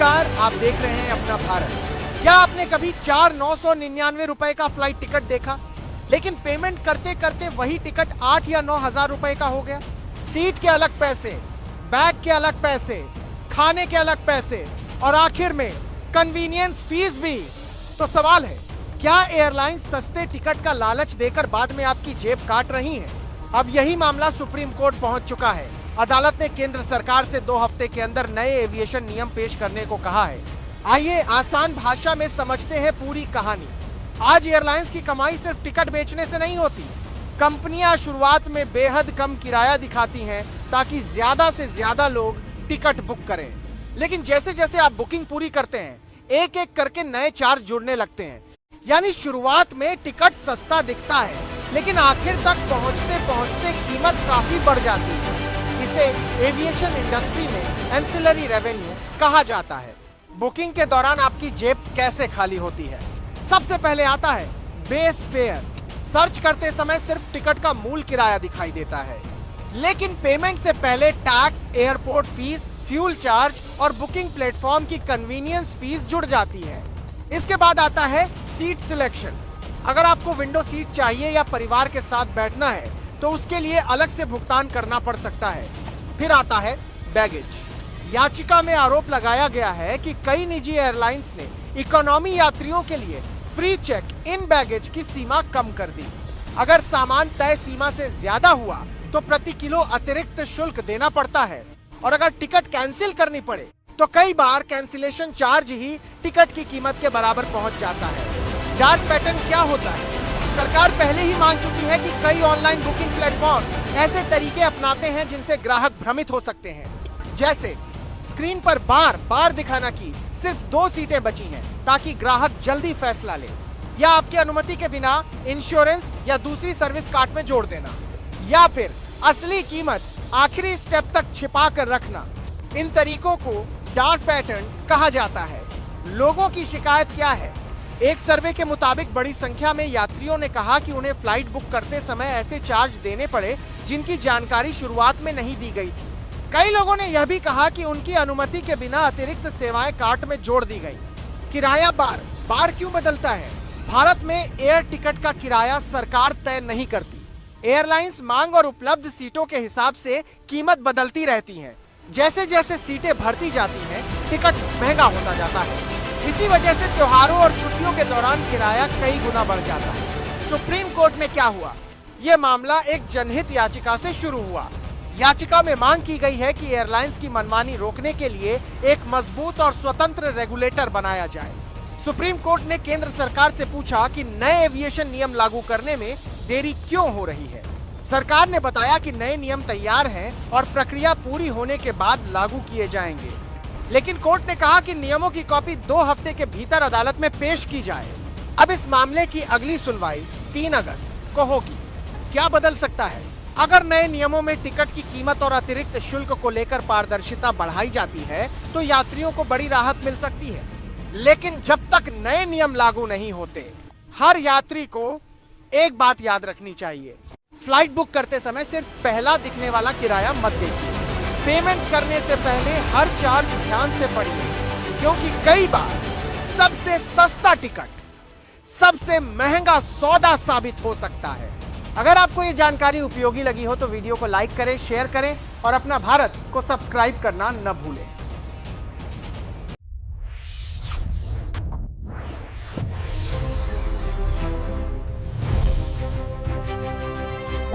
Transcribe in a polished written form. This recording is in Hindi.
नमस्कार, आप देख रहे हैं अपना भारत। क्या आपने कभी 4,999 रुपए का फ्लाइट टिकट देखा, लेकिन पेमेंट करते करते वही टिकट 8 या 9 हजार रुपए का हो गया? सीट के अलग पैसे, बैग के अलग पैसे, खाने के अलग पैसे और आखिर में कन्वीनियंस फीस भी। तो सवाल है, क्या एयरलाइंस सस्ते टिकट का लालच देकर बाद में आपकी जेब काट रही है? अब यही मामला सुप्रीम कोर्ट पहुंच चुका है। अदालत ने केंद्र सरकार से 2 हफ्ते के अंदर नए एविएशन नियम पेश करने को कहा है। आइए आसान भाषा में समझते हैं पूरी कहानी। आज एयरलाइंस की कमाई सिर्फ टिकट बेचने से नहीं होती। कंपनियां शुरुआत में बेहद कम किराया दिखाती हैं ताकि ज्यादा से ज्यादा लोग टिकट बुक करें, लेकिन जैसे जैसे आप बुकिंग पूरी करते हैं, एक एक करके नए चार्ज जुड़ने लगते हैं। यानी शुरुआत में टिकट सस्ता दिखता है, लेकिन आखिर तक पहुंचते पहुंचते कीमत काफी बढ़ जाती है। इसे एविएशन इंडस्ट्री में एंसिलरी रेवेन्यू कहा जाता है। बुकिंग के दौरान आपकी जेब कैसे खाली होती है? सबसे पहले आता है बेस फेयर। सर्च करते समय सिर्फ टिकट का मूल किराया दिखाई देता है, लेकिन पेमेंट से पहले tax, airport fees, fuel charge और बुकिंग प्लेटफॉर्म की कन्वीनियंस फीस जुड़ जाती है। इसके बाद आता है सीट सिलेक्शन। अगर आपको विंडो सीट चाहिए या परिवार के साथ बैठना है तो उसके लिए अलग से भुगतान करना पड़ सकता है। फिर आता है बैगेज। याचिका में आरोप लगाया गया है कि कई निजी एयरलाइंस ने इकोनॉमी यात्रियों के लिए फ्री चेक इन बैगेज की सीमा कम कर दी। अगर सामान तय सीमा से ज्यादा हुआ तो प्रति किलो अतिरिक्त शुल्क देना पड़ता है, और अगर टिकट कैंसिल करनी पड़े तो कई बार कैंसिलेशन चार्ज ही टिकट की कीमत के बराबर पहुंच जाता है। डार्क पैटर्न क्या होता है? सरकार पहले ही मान चुकी है कि कई ऑनलाइन बुकिंग प्लेटफॉर्म ऐसे तरीके अपनाते हैं जिनसे ग्राहक भ्रमित हो सकते हैं। जैसे स्क्रीन पर बार बार दिखाना कि सिर्फ 2 सीटें बची हैं ताकि ग्राहक जल्दी फैसला ले, या आपकी अनुमति के बिना इंश्योरेंस या दूसरी सर्विस कार्ट में जोड़ देना, या फिर असली कीमत आखिरी स्टेप तक छिपा कर रखना। इन तरीकों को डार्क पैटर्न कहा जाता है। लोगों की शिकायत क्या है? एक सर्वे के मुताबिक बड़ी संख्या में यात्रियों ने कहा कि उन्हें फ्लाइट बुक करते समय ऐसे चार्ज देने पड़े जिनकी जानकारी शुरुआत में नहीं दी गई थी। कई लोगों ने यह भी कहा कि उनकी अनुमति के बिना अतिरिक्त सेवाएं कार्ट में जोड़ दी गई। किराया बार बार क्यों बदलता है? भारत में एयर टिकट का किराया सरकार तय नहीं करती। एयरलाइंस मांग और उपलब्ध सीटों के हिसाब से कीमत बदलती रहती है। जैसे जैसे सीटें भरती जाती हैं, टिकट महंगा होता जाता है। इसी वजह से त्योहारों और छुट्टियों के दौरान किराया कई गुना बढ़ जाता है। सुप्रीम कोर्ट में क्या हुआ? यह मामला एक जनहित याचिका से शुरू हुआ। याचिका में मांग की गई है कि एयरलाइंस की मनमानी रोकने के लिए एक मजबूत और स्वतंत्र रेगुलेटर बनाया जाए। सुप्रीम कोर्ट ने केंद्र सरकार से पूछा कि नए एविएशन नियम लागू करने में देरी क्यों हो रही है। सरकार ने बताया कि नए नियम तैयार हैं और प्रक्रिया पूरी होने के बाद लागू किए जाएंगे, लेकिन कोर्ट ने कहा कि नियमों की कॉपी 2 हफ्ते के भीतर अदालत में पेश की जाए। अब इस मामले की अगली सुनवाई 3 अगस्त को होगी। क्या बदल सकता है? अगर नए नियमों में टिकट की कीमत और अतिरिक्त शुल्क को लेकर पारदर्शिता बढ़ाई जाती है तो यात्रियों को बड़ी राहत मिल सकती है। लेकिन जब तक नए नियम लागू नहीं होते, हर यात्री को एक बात याद रखनी चाहिए। फ्लाइट बुक करते समय सिर्फ पहला दिखने वाला किराया मत देखिए। पेमेंट करने से पहले हर चार्ज ध्यान से पढ़िए, क्योंकि कई बार सबसे सस्ता टिकट सबसे महंगा सौदा साबित हो सकता है। अगर आपको ये जानकारी उपयोगी लगी हो तो वीडियो को लाइक करें, शेयर करें और अपना भारत को सब्सक्राइब करना न भूलें।